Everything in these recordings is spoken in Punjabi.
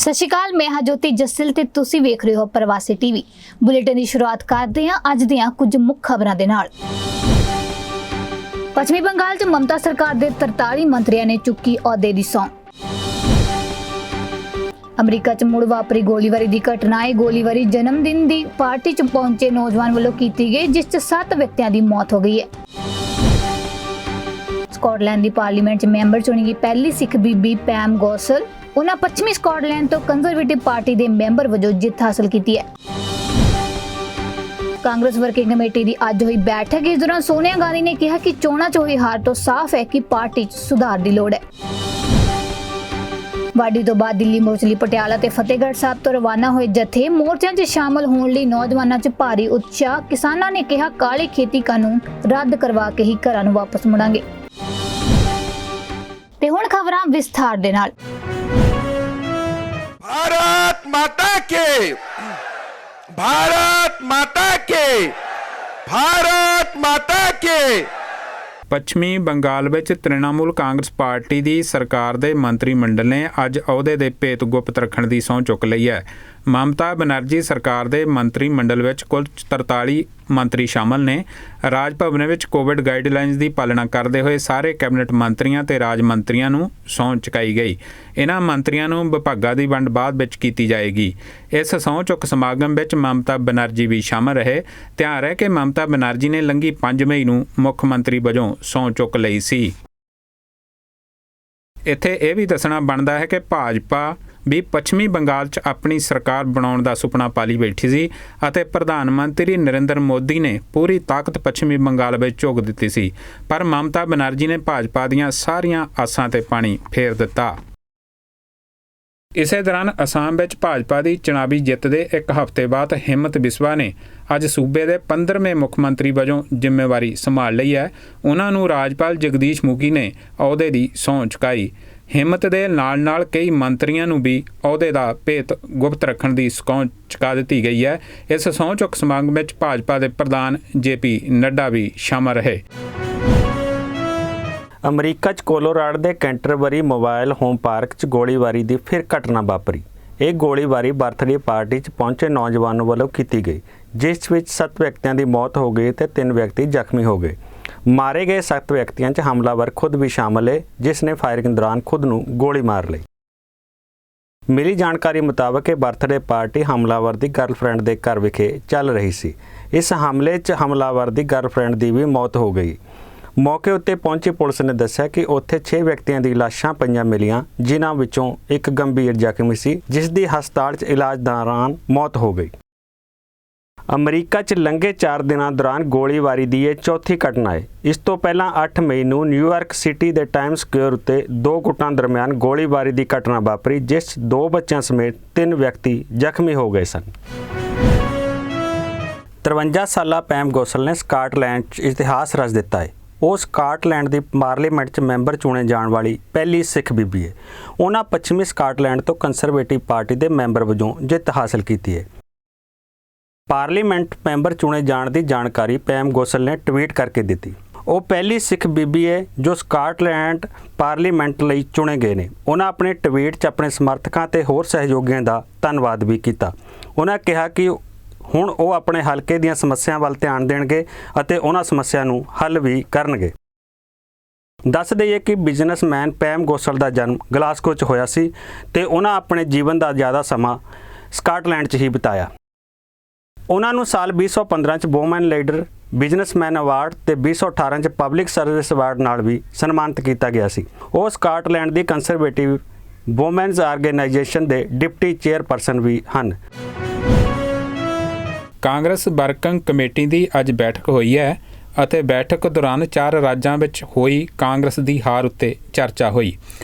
ਸਤਿ ਸ਼੍ਰੀ ਅਕਾਲ, ਮੈਂ ਹਾਂ ਜੋਤੀ ਜੱਸਲ ਤੇ ਤੁਸੀਂ ਵੇਖ ਰਹੇ ਹੋ ਪ੍ਰਵਾਸੀ ਟੀਵੀ। ਬੁਲੇਟਿਨ ਦੀ ਸ਼ੁਰੂਆਤ ਕਰਦੇ ਹਾਂ ਅੱਜ ਦੀਆਂ ਕੁਝ ਮੁੱਖ ਖਬਰਾਂ ਦੇ ਨਾਲ। ਪੱਛਮੀ ਬੰਗਾਲ 'ਚ ਮਮਤਾ ਸਰਕਾਰ ਦੇ 43 ਮੰਤਰੀਆਂ ਨੇ ਚੁੱਕੀ ਅਹੁਦੇ ਦੀ ਸਹੁੰ। ਅਮਰੀਕਾ 'ਚ ਮੁੜ ਵਾਪਰੀ ਗੋਲੀਬਾਰੀ ਦੀ ਘਟਨਾ ਹੈ। ਗੋਲੀਬਾਰੀ ਜਨਮ ਦਿਨ ਦੀ ਪਾਰਟੀ 'ਚ ਪਹੁੰਚੇ ਨੌਜਵਾਨ ਵੱਲੋਂ ਕੀਤੀ ਗਈ, ਜਿਸ 'ਚ 7 ਵਿਅਕਤੀਆਂ ਦੀ ਮੌਤ ਹੋ ਗਈ ਹੈ। ਸਕਾਟਲੈਂਡ ਦੀ ਪਾਰਲੀਮੈਂਟ 'ਚ ਮੈਂਬਰ ਚੁਣੀ ਗਈ ਪਹਿਲੀ ਸਿੱਖ ਬੀਬੀ ਪੈਮ ਗੋਸਲ। ਉਹਨਾਂ ਪੱਛਮੀ ਸਕਾਟਲੈਂਡ ਤੋਂ ਕੰਜ਼ਰਵੇਟਿਵ ਪਾਰਟੀ ਦੇ ਮੈਂਬਰ ਵਜੋਂ ਜਿੱਤ ਹਾਸਲ ਕੀਤੀ ਹੈ। ਕਾਂਗਰਸ ਵਰਕਿੰਗ ਕਮੇਟੀ ਦੀ ਅੱਜ ਹੋਈ ਬੈਠਕ। ਇਸ ਦੌਰਾਨ ਸੋਨੀਆ ਗਾਂਧੀ ਨੇ ਕਿਹਾ ਕਿ ਚੋਣਾਂ 'ਚ ਹੋਈ ਹਾਰ ਤੋਂ ਸਾਫ਼ ਹੈ ਕਿ ਪਾਰਟੀ 'ਚ ਸੁਧਾਰ ਦੀ ਲੋੜ ਹੈ। ਵਾਢੀ ਤੋਂ ਬਾਅਦ ਦਿੱਲੀ ਮੋਰਚੇ ਲਈ ਪਟਿਆਲਾ ਤੇ ਫਤਿਹਗੜ੍ਹ ਸਾਹਿਬ ਤੋਂ ਰਵਾਨਾ ਹੋਏ ਜਥੇ। ਮੋਰਚਿਆਂ 'ਚ ਸ਼ਾਮਲ ਹੋਣ ਲਈ ਨੌਜਵਾਨਾਂ 'ਚ ਭਾਰੀ ਉਤਸ਼ਾਹ। ਕਿਸਾਨਾਂ ਨੇ ਕਿਹਾ ਕਾਲੇ ਖੇਤੀ ਕਾਨੂੰਨ ਰੱਦ ਕਰਵਾ ਕੇ ਹੀ ਘਰਾਂ ਨੂੰ ਵਾਪਸ ਮੁੜਾਂਗੇ। ਤੇ ਹੁਣ ਖਬਰਾਂ ਵਿਸਥਾਰ ਦੇ ਨਾਲ। भारत माता के, भारत माता के, भारत माता के। ਪੱਛਮੀ ਬੰਗਾਲ ਵਿੱਚ ਤ੍ਰਿਣਮੂਲ ਕਾਂਗਰਸ ਪਾਰਟੀ ਦੀ ਸਰਕਾਰ ਦੇ ਮੰਤਰੀ ਮੰਡਲ ਨੇ ਅੱਜ ਅਹੁਦੇ ਦੇ ਭੇਤ ਗੁਪਤ ਰੱਖਣ ਦੀ ਸਹੁੰ ਚੁੱਕ ਲਈ ਹੈ। ਮਮਤਾ ਬੈਨਰਜੀ ਸਰਕਾਰ ਦੇ ਮੰਤਰੀ ਮੰਡਲ ਵਿੱਚ ਕੁੱਲ 43 ਮੰਤਰੀ ਸ਼ਾਮਲ ਨੇ। ਰਾਜ ਭਵਨ ਵਿੱਚ ਕੋਵਿਡ ਗਾਈਡਲਾਈਨਸ ਦੀ ਪਾਲਣਾ ਕਰਦੇ ਹੋਏ ਸਾਰੇ ਕੈਬਨਿਟ ਮੰਤਰੀਆਂ ਤੇ ਰਾਜ ਮੰਤਰੀਆਂ ਨੂੰ ਸਹੁੰ ਚੁਕਾਈ ਗਈ। ਇਹਨਾਂ ਮੰਤਰੀਆਂ ਨੂੰ ਵਿਭਾਗਾਂ ਦੀ ਵੰਡ ਬਾਅਦ ਵਿੱਚ ਕੀਤੀ ਜਾਏਗੀ। ਇਸ ਸਹੁੰ ਚੁੱਕ ਸਮਾਗਮ ਵਿੱਚ ਮਮਤਾ ਬੈਨਰਜੀ ਵੀ ਸ਼ਾਮਲ ਰਹੇ। ਧਿਆਨ ਹੈ ਕਿ ਮਮਤਾ ਬੈਨਰਜੀ ਨੇ ਲੰਘੀ 5 ਮਈ ਨੂੰ ਮੁੱਖ ਮੰਤਰੀ ਵਜੋਂ ਸਹੁੰ ਚੁੱਕ ਲਈ ਸੀ। ਇੱਥੇ ਇਹ ਵੀ ਦੱਸਣਾ ਬਣਦਾ ਹੈ ਕਿ ਭਾਜਪਾ ਵੀ ਪੱਛਮੀ ਬੰਗਾਲ 'ਚ ਆਪਣੀ ਸਰਕਾਰ ਬਣਾਉਣ ਦਾ ਸੁਪਨਾ ਪਾਲੀ ਬੈਠੀ ਸੀ ਅਤੇ ਪ੍ਰਧਾਨ ਮੰਤਰੀ ਨਰਿੰਦਰ ਮੋਦੀ ਨੇ ਪੂਰੀ ਤਾਕਤ ਪੱਛਮੀ ਬੰਗਾਲ ਵਿੱਚ ਝੋਕ ਦਿੱਤੀ ਸੀ, ਪਰ ਮਮਤਾ ਬੈਨਰਜੀ ਨੇ ਭਾਜਪਾ ਦੀਆਂ ਸਾਰੀਆਂ ਆਸਾਂ ਤੇ ਪਾਣੀ ਫੇਰ ਦਿੱਤਾ। ਇਸੇ ਦੌਰਾਨ ਅਸਾਮ ਵਿੱਚ ਭਾਜਪਾ ਦੀ ਚੁਣਾਵੀ ਜਿੱਤ ਦੇ ਇੱਕ ਹਫ਼ਤੇ ਬਾਅਦ ਹਿੰਮਤ ਬਿਸਵਾ ਨੇ ਅੱਜ ਸੂਬੇ ਦੇ 15ਵੇਂ ਮੁੱਖ ਮੰਤਰੀ ਵਜੋਂ ਜ਼ਿੰਮੇਵਾਰੀ ਸੰਭਾਲ ਲਈ ਹੈ। ਉਹਨਾਂ ਨੂੰ ਰਾਜਪਾਲ ਜਗਦੀਸ਼ ਮੁਖੀ ਨੇ ਅਹੁਦੇ ਦੀ ਸਹੁੰ ਚੁਕਾਈ। ਹਿੰਮਤ ਦੇ ਨਾਲ ਕਈ ਮੰਤਰੀਆਂ ਨੂੰ ਵੀ ਅਹੁਦੇ ਦਾ ਭੇਤ ਗੁਪਤ ਰੱਖਣ ਦੀ ਸਹੁੰ ਚੁਕਾ ਦਿੱਤੀ ਗਈ ਹੈ। ਇਸ ਸਹੁੰ ਚੁੱਕ ਸਮਾਗਮ ਵਿੱਚ ਭਾਜਪਾ ਦੇ ਪ੍ਰਧਾਨ JP ਨੱਡਾ ਵੀ ਸ਼ਾਮਲ ਰਹੇ। ਅਮਰੀਕਾ 'ਚ ਕੋਲੋਰਾਡੋ ਦੇ ਕੈਂਟਰਬਰੀ ਮੋਬਾਈਲ ਹੋਮ ਪਾਰਕ 'ਚ ਗੋਲੀਬਾਰੀ ਦੀ ਫਿਰ ਘਟਨਾ ਵਾਪਰੀ। ਇਹ ਗੋਲੀਬਾਰੀ ਬਰਥਡੇ ਪਾਰਟੀ 'ਚ ਪਹੁੰਚੇ ਨੌਜਵਾਨ ਵੱਲੋਂ ਕੀਤੀ ਗਈ, ਜਿਸ ਵਿੱਚ 7 ਵਿਅਕਤੀਆਂ ਦੀ ਮੌਤ ਹੋ ਗਈ ਤੇ 3 ਵਿਅਕਤੀ ਜ਼ਖਮੀ ਹੋ ਗਏ। ਮਾਰੇ ਗਏ 7 ਵਿਅਕਤੀਆਂ 'ਚ ਹਮਲਾਵਰ ਖੁਦ ਵੀ ਸ਼ਾਮਲ ਹੈ, ਜਿਸ ਨੇ ਫਾਇਰਿੰਗ ਦੌਰਾਨ ਖੁਦ ਨੂੰ ਗੋਲੀ ਮਾਰ ਲਈ। ਮਿਲੀ ਜਾਣਕਾਰੀ ਮੁਤਾਬਕ ਇਹ ਬਰਥਡੇ ਪਾਰਟੀ ਹਮਲਾਵਰ ਦੀ ਗਰਲਫ੍ਰੈਂਡ ਦੇ ਘਰ ਵਿਖੇ ਚੱਲ ਰਹੀ ਸੀ। ਇਸ ਹਮਲੇ 'ਚ ਹਮਲਾਵਰ ਦੀ ਗਰਲਫ੍ਰੈਂਡ ਦੀ ਵੀ ਮੌਤ ਹੋ ਗਈ। ਮੌਕੇ ਉੱਤੇ ਪਹੁੰਚੀ ਪੁਲਿਸ ਨੇ ਦੱਸਿਆ ਕਿ ਉੱਥੇ 6 ਵਿਅਕਤੀਆਂ ਦੀ ਲਾਸ਼ਾਂ ਪਈਆਂ ਮਿਲੀਆਂ, ਜਿਨ੍ਹਾਂ ਵਿੱਚੋਂ ਇੱਕ ਗੰਭੀਰ ਜ਼ਖਮੀ ਸੀ, ਜਿਸ ਦੀ ਹਸਪਤਾਲ 'ਚ ਇਲਾਜ ਦੌਰਾਨ ਮੌਤ ਹੋ ਗਈ। ਅਮਰੀਕਾ 'ਚ ਲੰਘੇ 4 ਦਿਨਾਂ ਦੌਰਾਨ ਗੋਲੀਬਾਰੀ ਦੀ ਇਹ ਚੌਥੀ ਘਟਨਾ ਹੈ। ਇਸ ਤੋਂ ਪਹਿਲਾਂ 8 ਮਈ ਨੂੰ ਨਿਊਯਾਰਕ ਸਿਟੀ ਦੇ ਟਾਈਮ ਸਕੁਏਅਰ ਉੱਤੇ 2 ਗੁੱਟਾਂ ਦਰਮਿਆਨ ਗੋਲੀਬਾਰੀ ਦੀ ਘਟਨਾ ਵਾਪਰੀ, ਜਿਸ 'ਚ 2 ਬੱਚਿਆਂ ਸਮੇਤ 3 ਵਿਅਕਤੀ ਜ਼ਖਮੀ ਹੋ ਗਏ ਸਨ। 53 ਸਾਲਾ ਪੈਮ ਗੋਸਲ ਨੇ ਸਕਾਟਲੈਂਡ 'ਚ ਇਤਿਹਾਸ ਰਚ ਦਿੱਤਾ ਹੈ। ਉਹ ਸਕਾਟਲੈਂਡ ਦੀ ਪਾਰਲੀਮੈਂਟ 'ਚ ਮੈਂਬਰ ਚੁਣੇ ਜਾਣ ਵਾਲੀ ਪਹਿਲੀ ਸਿੱਖ ਬੀਬੀ ਹੈ। ਉਹਨਾਂ ਪੱਛਮੀ ਸਕਾਟਲੈਂਡ ਤੋਂ ਕੰਜ਼ਰਵੇਟਿਵ ਪਾਰਟੀ ਦੇ ਮੈਂਬਰ ਵਜੋਂ ਜਿੱਤ ਹਾਸਲ ਕੀਤੀ ਹੈ। ਪਾਰਲੀਮੈਂਟ ਮੈਂਬਰ ਚੁਣੇ ਜਾਣ ਦੀ ਜਾਣਕਾਰੀ ਪੈਮ ਗੋਸਲ ਨੇ ਟਵੀਟ ਕਰਕੇ ਦਿੱਤੀ। ਉਹ ਪਹਿਲੀ ਸਿੱਖ ਬੀਬੀ ਹੈ ਜੋ ਸਕਾਟਲੈਂਡ ਪਾਰਲੀਮੈਂਟ ਲਈ ਚੁਣੇ ਗਏ ਨੇ। ਉਹਨਾਂ ਆਪਣੇ ਟਵੀਟ 'ਚ ਆਪਣੇ ਸਮਰਥਕਾਂ ਤੇ ਹੋਰ ਸਹਿਯੋਗੀਆਂ ਦਾ ਧੰਨਵਾਦ ਵੀ ਕੀਤਾ। ਉਹਨਾਂ ਕਿਹਾ ਕਿ ਹੁਣ ਉਹ ਆਪਣੇ ਹਲਕੇ ਦੀਆਂ ਸਮੱਸਿਆਵਾਂ ਵੱਲ ਧਿਆਨ ਦੇਣਗੇ ਅਤੇ ਉਹਨਾਂ ਸਮੱਸਿਆ ਨੂੰ ਹੱਲ ਵੀ ਕਰਨਗੇ। ਦੱਸ ਦਈਏ ਕਿ ਬਿਜ਼ਨਸਮੈਨ ਪੈਮ ਗੋਸਲ ਦਾ ਜਨਮ ਗਲਾਸਗੋ 'ਚ ਹੋਇਆ ਸੀ ਤੇ ਉਹਨਾਂ ਆਪਣੇ ਜੀਵਨ ਦਾ ਜ਼ਿਆਦਾ ਸਮਾਂ ਸਕਾਟਲੈਂਡ 'ਚ ਹੀ ਬਿਤਾਇਆ। ਉਹਨਾਂ ਨੂੰ ਸਾਲ 2015 'ਚ ਵੂਮਨ ਲੀਡਰ ਬਿਜ਼ਨਸਮੈਨ ਅਵਾਰਡ ਤੇ 2018 'ਚ ਪਬਲਿਕ ਸਰਵਿਸ ਅਵਾਰਡ ਨਾਲ ਵੀ ਸਨਮਾਨਿਤ ਕੀਤਾ ਗਿਆ ਸੀ। ਉਹ ਸਕਾਟਲੈਂਡ ਦੀ ਕੰਜ਼ਰਵੇਟਿਵ ਵੂਮੈਨਜ਼ ਆਰਗੇਨਾਈਜੇਸ਼ਨ ਦੇ ਡਿਪਟੀ ਚੇਅਰਪਰਸਨ ਵੀ ਹਨ। ਕਾਂਗਰਸ ਵਰਕਿੰਗ ਕਮੇਟੀ ਦੀ ਅੱਜ ਬੈਠਕ ਹੋਈ ਹੈ ਅਤੇ ਬੈਠਕ ਦੌਰਾਨ 4 ਰਾਜਾਂ ਵਿੱਚ ਹੋਈ ਕਾਂਗਰਸ ਦੀ ਹਾਰ ਉੱਤੇ ਚਰਚਾ ਹੋਈ।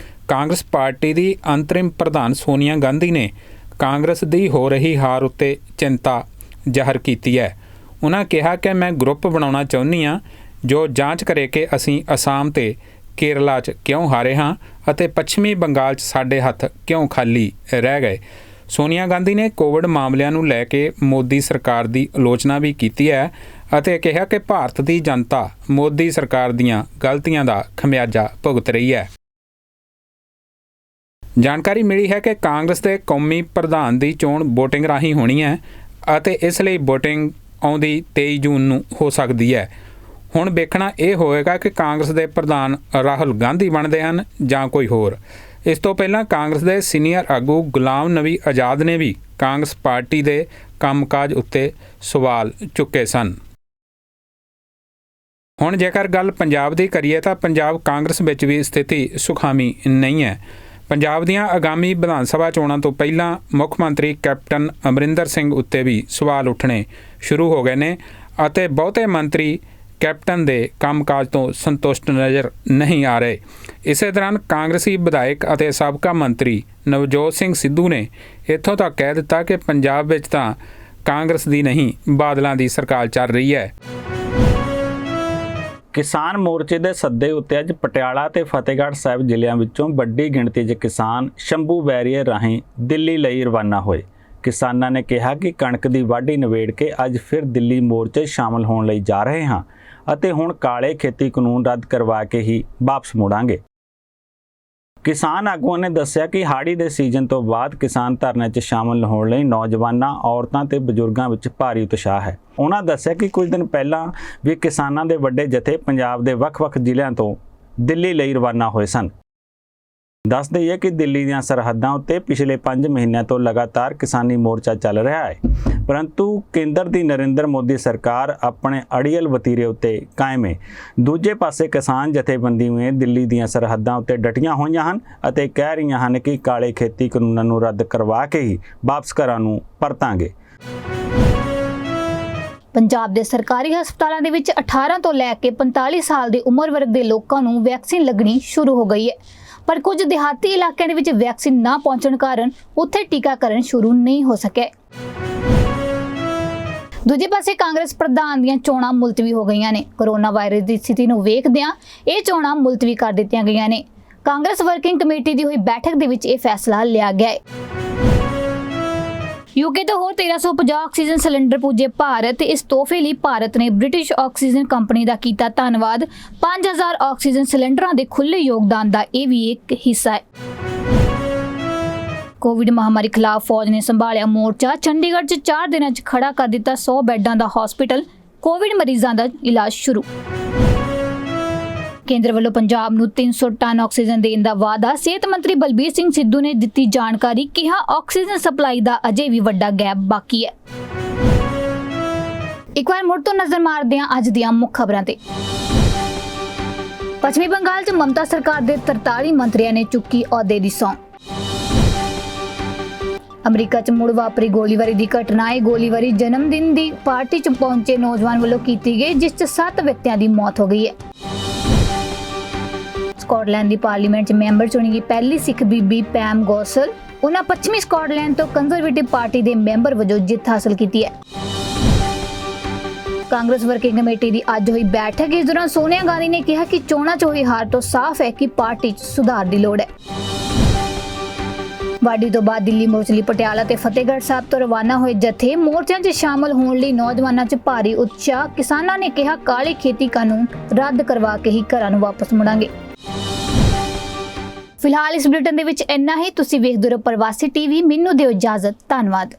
ਕਾਂਗਰਸ ਪਾਰਟੀ ਦੀ ਅੰਤਰਿਮ ਪ੍ਰਧਾਨ ਸੋਨੀਆ ਗਾਂਧੀ ਨੇ ਕਾਂਗਰਸ ਦੀ ਹੋ ਰਹੀ ਹਾਰ ਉੱਤੇ ਚਿੰਤਾ ਜ਼ਾਹਰ ਕੀਤੀ ਹੈ। ਉਹਨਾਂ ਕਿਹਾ ਕਿ ਮੈਂ ਗਰੁੱਪ ਬਣਾਉਣਾ ਚਾਹੁੰਦੀ ਹਾਂ ਜੋ ਜਾਂਚ ਕਰੇ ਕਿ ਅਸੀਂ ਅਸਾਮ ਤੇ ਕੇਰਲਾ 'ਚ ਕਿਉਂ ਹਾਰੇ ਹਾਂ ਅਤੇ ਪੱਛਮੀ ਬੰਗਾਲ 'ਚ ਸਾਡੇ ਹੱਥ ਕਿਉਂ ਖਾਲੀ ਰਹਿ ਗਏ। ਸੋਨੀਆ ਗਾਂਧੀ ਨੇ ਕੋਵਿਡ ਮਾਮਲਿਆਂ ਨੂੰ ਲੈ ਕੇ ਮੋਦੀ ਸਰਕਾਰ ਦੀ ਆਲੋਚਨਾ ਵੀ ਕੀਤੀ ਹੈ ਅਤੇ ਕਿਹਾ ਕਿ ਭਾਰਤ ਦੀ ਜਨਤਾ ਮੋਦੀ ਸਰਕਾਰ ਦੀਆਂ ਗਲਤੀਆਂ ਦਾ ਖਮਿਆਜ਼ਾ ਭੁਗਤ ਰਹੀ ਹੈ। ਜਾਣਕਾਰੀ ਮਿਲੀ ਹੈ ਕਿ ਕਾਂਗਰਸ ਦੇ ਕੌਮੀ ਪ੍ਰਧਾਨ ਦੀ ਚੋਣ VOTING ਰਾਹੀਂ ਹੋਣੀ ਹੈ ਅਤੇ ਇਸ ਲਈ VOTING ਆਉਂਦੀ 23 ਜੂਨ ਨੂੰ ਹੋ ਸਕਦੀ ਹੈ। ਹੁਣ ਵੇਖਣਾ ਇਹ ਹੋਵੇਗਾ ਕਿ ਕਾਂਗਰਸ ਦੇ ਪ੍ਰਧਾਨ ਰਾਹੁਲ ਗਾਂਧੀ ਬਣਦੇ ਹਨ ਜਾਂ ਕੋਈ ਹੋਰ। ਇਸ ਤੋਂ ਪਹਿਲਾਂ ਕਾਂਗਰਸ ਦੇ ਸੀਨੀਅਰ ਆਗੂ ਗੁਲਾਮ ਨਬੀ ਆਜ਼ਾਦ ਨੇ ਵੀ ਕਾਂਗਰਸ ਪਾਰਟੀ ਦੇ ਕੰਮਕਾਜ ਉੱਤੇ ਸਵਾਲ ਚੁੱਕੇ ਸਨ। ਹੁਣ ਜੇਕਰ ਗੱਲ ਪੰਜਾਬ ਦੀ ਕਰੀਏ ਤਾਂ ਪੰਜਾਬ ਕਾਂਗਰਸ ਵਿੱਚ ਵੀ ਸਥਿਤੀ ਸੁਖਾਵੀਂ ਨਹੀਂ ਹੈ। ਪੰਜਾਬ ਦੀਆਂ ਆਗਾਮੀ ਵਿਧਾਨ ਸਭਾ ਚੋਣਾਂ ਤੋਂ ਪਹਿਲਾਂ ਮੁੱਖ ਮੰਤਰੀ ਕੈਪਟਨ ਅਮਰਿੰਦਰ ਸਿੰਘ ਉੱਤੇ ਵੀ ਸਵਾਲ ਉੱਠਣੇ ਸ਼ੁਰੂ ਹੋ ਗਏ ਨੇ ਅਤੇ ਬਹੁਤੇ ਮੰਤਰੀ ਕੈਪਟਨ ਦੇ ਕੰਮਕਾਜ ਤੋਂ ਸੰਤੁਸ਼ਟ ਨਜ਼ਰ ਨਹੀਂ ਆ ਰਹੇ। ਇਸੇ ਦੌਰਾਨ ਕਾਂਗਰਸੀ ਵਿਧਾਇਕ ਅਤੇ ਸਾਬਕਾ ਮੰਤਰੀ ਨਵਜੋਤ ਸਿੰਘ ਸਿੱਧੂ ਨੇ ਇੱਥੋਂ ਤੱਕ ਕਹਿ ਦਿੱਤਾ ਕਿ ਪੰਜਾਬ ਵਿੱਚ ਤਾਂ ਕਾਂਗਰਸ ਦੀ ਨਹੀਂ ਬਾਦਲਾਂ ਦੀ ਸਰਕਾਰ ਚੱਲ ਰਹੀ ਹੈ। ਕਿਸਾਨ ਮੋਰਚੇ ਦੇ ਸੱਦੇ ਉੱਤੇ ਅੱਜ ਪਟਿਆਲਾ ਤੇ ਫਤਿਹਗੜ੍ਹ ਸਾਹਿਬ ਜ਼ਿਲ੍ਹਿਆਂ ਵਿੱਚੋਂ ਵੱਡੀ ਗਿਣਤੀ 'ਚ ਕਿਸਾਨ ਸ਼ੰਭੂ ਬੈਰੀਅਰ ਰਾਹੀਂ ਦਿੱਲੀ ਲਈ ਰਵਾਨਾ ਹੋਏ। ਕਿਸਾਨਾਂ ਨੇ ਕਿਹਾ ਕਿ ਕਣਕ ਦੀ ਵਾਢੀ ਨਿਬੇੜ ਕੇ ਅੱਜ ਫਿਰ ਦਿੱਲੀ ਮੋਰਚੇ ਸ਼ਾਮਲ ਹੋਣ ਲਈ ਜਾ ਰਹੇ ਹਾਂ ਅਤੇ ਹੁਣ ਕਾਲੇ ਖੇਤੀ ਕਾਨੂੰਨ ਰੱਦ ਕਰਵਾ ਕੇ ਹੀ ਵਾਪਸ ਮੁੜਾਂਗੇ। ਕਿਸਾਨ ਆਗੂਆਂ ਨੇ ਦੱਸਿਆ ਕਿ ਹਾੜੀ ਦੇ ਸੀਜ਼ਨ ਤੋਂ ਬਾਅਦ ਕਿਸਾਨ ਧਰਨੇ 'ਚ ਸ਼ਾਮਲ ਹੋਣ ਲਈ ਨੌਜਵਾਨਾਂ, ਔਰਤਾਂ ਤੇ ਬਜ਼ੁਰਗਾਂ ਵਿੱਚ ਭਾਰੀ ਉਤਸ਼ਾਹ ਹੈ। ਉਹਨਾਂ ਦੱਸਿਆ ਕਿ ਕੁਝ ਦਿਨ ਪਹਿਲਾਂ ਵੀ ਕਿਸਾਨਾਂ ਦੇ ਵੱਡੇ ਜਥੇ ਪੰਜਾਬ ਦੇ ਵੱਖ-ਵੱਖ ਜ਼ਿਲ੍ਹਿਆਂ ਤੋਂ ਦਿੱਲੀ ਲਈ ਰਵਾਨਾ ਹੋਏ ਸਨ। ਦੱਸ ਦਈਏ ਕਿ ਦਿੱਲੀ ਦੀਆਂ ਸਰਹੱਦਾਂ ਉੱਤੇ ਪਿਛਲੇ 5 ਮਹੀਨਿਆਂ ਤੋਂ ਲਗਾਤਾਰ ਕਿਸਾਨੀ ਮੋਰਚਾ ਚੱਲ ਰਿਹਾ ਹੈ, ਪਰੰਤੂ ਕੇਂਦਰ ਦੀ ਨਰਿੰਦਰ ਮੋਦੀ ਸਰਕਾਰ ਆਪਣੇ ਅੜੀਅਲ ਵਤੀਰੇ ਉੱਤੇ ਕਾਇਮ ਹੈ। ਦੂਜੇ ਪਾਸੇ ਕਿਸਾਨ ਜਥੇਬੰਦੀਆਂ ਦਿੱਲੀ ਦੀਆਂ ਸਰਹੱਦਾਂ ਉੱਤੇ ਡਟੀਆਂ ਹੋਈਆਂ ਹਨ ਅਤੇ ਕਹਿ ਰਹੀਆਂ ਹਨ ਕਿ ਕਾਲੇ ਖੇਤੀ ਕਾਨੂੰਨਾਂ ਨੂੰ ਰੱਦ ਕਰਵਾ ਕੇ ਹੀ ਵਾਪਸ ਘਰਾਂ ਨੂੰ ਪਰਤਾਂਗੇ। ਪੰਜਾਬ ਦੇ ਸਰਕਾਰੀ ਹਸਪਤਾਲਾਂ ਦੇ ਵਿੱਚ 18 ਤੋਂ ਲੈ ਕੇ 45 ਸਾਲ ਦੀ ਉਮਰ ਵਰਗ ਦੇ ਲੋਕਾਂ ਨੂੰ ਵੈਕਸੀਨ ਲੱਗਣੀ ਸ਼ੁਰੂ ਹੋ ਗਈ ਹੈ, ਪਰ ਕੁਝ ਦਿਹਾਤੀ ਇਲਾਕਿਆਂ ਦੇ ਵਿੱਚ ਵੈਕਸੀਨ ਨਾ ਪਹੁੰਚਣ ਕਾਰਨ ਉੱਥੇ ਟੀਕਾਕਰਨ ਸ਼ੁਰੂ ਨਹੀਂ ਹੋ ਸਕਿਆ। ਦੂਜੇ ਪਾਸੇ ਕਾਂਗਰਸ ਪ੍ਰਧਾਨ ਦੀਆਂ ਚੋਣਾਂ ਮੁਲਤਵੀ ਹੋ ਗਈਆਂ ਨੇ। ਕੋਰੋਨਾ ਵਾਇਰਸ ਦੀ ਸਥਿਤੀ ਨੂੰ ਵੇਖਦਿਆਂ ਇਹ ਚੋਣਾਂ ਮੁਲਤਵੀ ਕਰ ਦਿੱਤੀਆਂ ਗਈਆਂ ਨੇ। ਕਾਂਗਰਸ ਵਰਕਿੰਗ ਕਮੇਟੀ ਦੀ ਹੋਈ ਬੈਠਕ ਦੇ ਵਿੱਚ ਇਹ ਫੈਸਲਾ ਲਿਆ ਗਿਆ ਹੈ। ਯੂਕੇ ਤੋਂ ਹੋਰ 1350 ਆਕਸੀਜਨ ਸਿਲੰਡਰ ਪੁੱਜੇ ਭਾਰਤ। ਇਸ ਤੋਹਫੇ ਲਈ ਭਾਰਤ ਨੇ ਬ੍ਰਿਟਿਸ਼ ਆਕਸੀਜਨ ਕੰਪਨੀ ਦਾ ਕੀਤਾ ਧੰਨਵਾਦ। 5000 ਆਕਸੀਜਨ ਸਿਲੰਡਰਾਂ ਦੇ ਖੁੱਲ੍ਹੇ ਯੋਗਦਾਨ ਦਾ ਇਹ ਵੀ ਇੱਕ ਹਿੱਸਾ ਹੈ। ਕੋਵਿਡ ਮਹਾਮਾਰੀ ਖਿਲਾਫ ਫੌਜ ਨੇ ਸੰਭਾਲਿਆ ਮੋਰਚਾ। ਚੰਡੀਗੜ੍ਹ 'ਚ 4 ਦਿਨਾਂ 'ਚ ਖੜਾ ਕਰ ਦਿੱਤਾ 100 ਬੈੱਡਾਂ ਦਾ ਹਸਪੀਟਲ। ਕੋਵਿਡ ਮਰੀਜ਼ਾਂ ਦਾ ਇਲਾਜ ਸ਼ੁਰੂ। ਕੇਂਦਰ ਵੱਲੋਂ ਪੰਜਾਬ ਨੂੰ 300 ਟਨ ਆਕਸੀਜਨ ਦੇਣ ਦਾ ਵਾਅਦਾ। ਸਿਹਤ ਮੰਤਰੀ ਬਲਬੀਰ ਸਿੰਘ ਸਿੱਧੂ ਨੇ ਦਿੱਤੀ ਜਾਣਕਾਰੀ। ਕਿਹਾ ਆਕਸੀਜਨ ਸਪਲਾਈ ਦਾ ਅਜੇ ਵੀ ਵੱਡਾ ਗੈਪ ਬਾਕੀ ਹੈ। ਇੱਕ ਵਾਰ ਮੁੜ ਤੋਂ ਨਜ਼ਰ ਮਾਰਦੇ ਹਾਂ ਅੱਜ ਦੀਆਂ ਮੁੱਖ ਖਬਰਾਂ ਤੇ। ਪੱਛਮੀ ਬੰਗਾਲ 'ਚ ਮਮਤਾ ਸਰਕਾਰ ਦੇ 43 ਮੰਤਰੀਆਂ ਨੇ ਚੁੱਕੀ ਅਹੁਦੇ ਦੀ ਸਹੁੰ। ਅਮਰੀਕਾ 'ਚ ਮੁੜ ਵਾਪਰੀ ਗੋਲੀਬਾਰੀ ਦੀ ਘਟਨਾ ਹੈ। ਗੋਲੀਬਾਰੀ ਜਨਮ ਦਿਨ ਦੀ ਪਾਰਟੀ 'ਚ ਪਹੁੰਚੇ ਨੌਜਵਾਨ ਵੱਲੋਂ ਕੀਤੀ ਗਈ, ਜਿਸ 'ਚ 7 ਵਿਅਕਤੀਆਂ ਦੀ ਮੌਤ ਹੋ ਗਈ ਹੈ। ਸਕਾਟਲੈਂਡ ਦੀ ਪਾਰਲੀਮੈਂਟ 'ਚ ਮੈਂਬਰ ਚੁਣੀ ਗਈ ਪਹਿਲੀ ਸਿੱਖ ਬੀਬੀ ਪੈਮ ਗੋਸਲ। ਉਹਨਾਂ ਪੱਛਮੀ ਸਕਾਟਲੈਂਡ ਤੋਂ ਕੰਜ਼ਰਵੇਟਿਵ ਪਾਰਟੀ ਦੇ ਮੈਂਬਰ ਵਜੋਂ ਜਿੱਤ ਹਾਸਲ ਕੀਤੀ ਹੈ। ਕਾਂਗਰਸ ਵਰਕਿੰਗ ਕਮੇਟੀ ਦੀ ਅੱਜ ਹੋਈ ਬੈਠਕ। ਇਸ ਦੌਰਾਨ ਸੋਨੀਆ ਗਾਂਧੀ ਨੇ ਕਿਹਾ ਕਿ ਚੋਣਾਂ 'ਚ ਹੋਈ ਹਾਰ ਤੋਂ ਸਾਫ਼ ਹੈ ਕਿ ਪਾਰਟੀ 'ਚ ਸੁਧਾਰ ਦੀ ਲੋੜ ਹੈ। ਵਾਢੀ ਤੋਂ ਬਾਅਦ ਦਿੱਲੀ ਮੋਰਚੇ ਲਈ ਪਟਿਆਲਾ ਤੇ ਫਤਿਹਗੜ੍ਹ ਸਾਹਿਬ ਤੋਂ ਰਵਾਨਾ ਹੋਏ ਜਥੇ। ਮੋਰਚਿਆਂ 'ਚ ਸ਼ਾਮਲ ਹੋਣ ਲਈ ਨੌਜਵਾਨਾਂ 'ਚ ਭਾਰੀ ਉਤਸ਼ਾਹ। ਕਿਸਾਨਾਂ ਨੇ ਕਿਹਾ ਕਾਲੇ ਖੇਤੀ ਕਾਨੂੰਨ ਰੱਦ ਕਰਵਾ ਕੇ ਹੀ ਘਰਾਂ ਨੂੰ ਵਾਪਸ ਮੁੜਾਂਗੇ। ਫਿਲਹਾਲ ਇਸ ਬੁਲੇਟਿਨ ਦੇ ਵਿੱਚ ਇੰਨਾ ਹੀ। ਤੁਸੀਂ ਵੇਖਦੇ ਰਹੋ ਪ੍ਰਵਾਸੀ ਟੀਵੀ। ਮੈਨੂੰ ਦਿਓ ਇਜਾਜ਼ਤ। ਧੰਨਵਾਦ।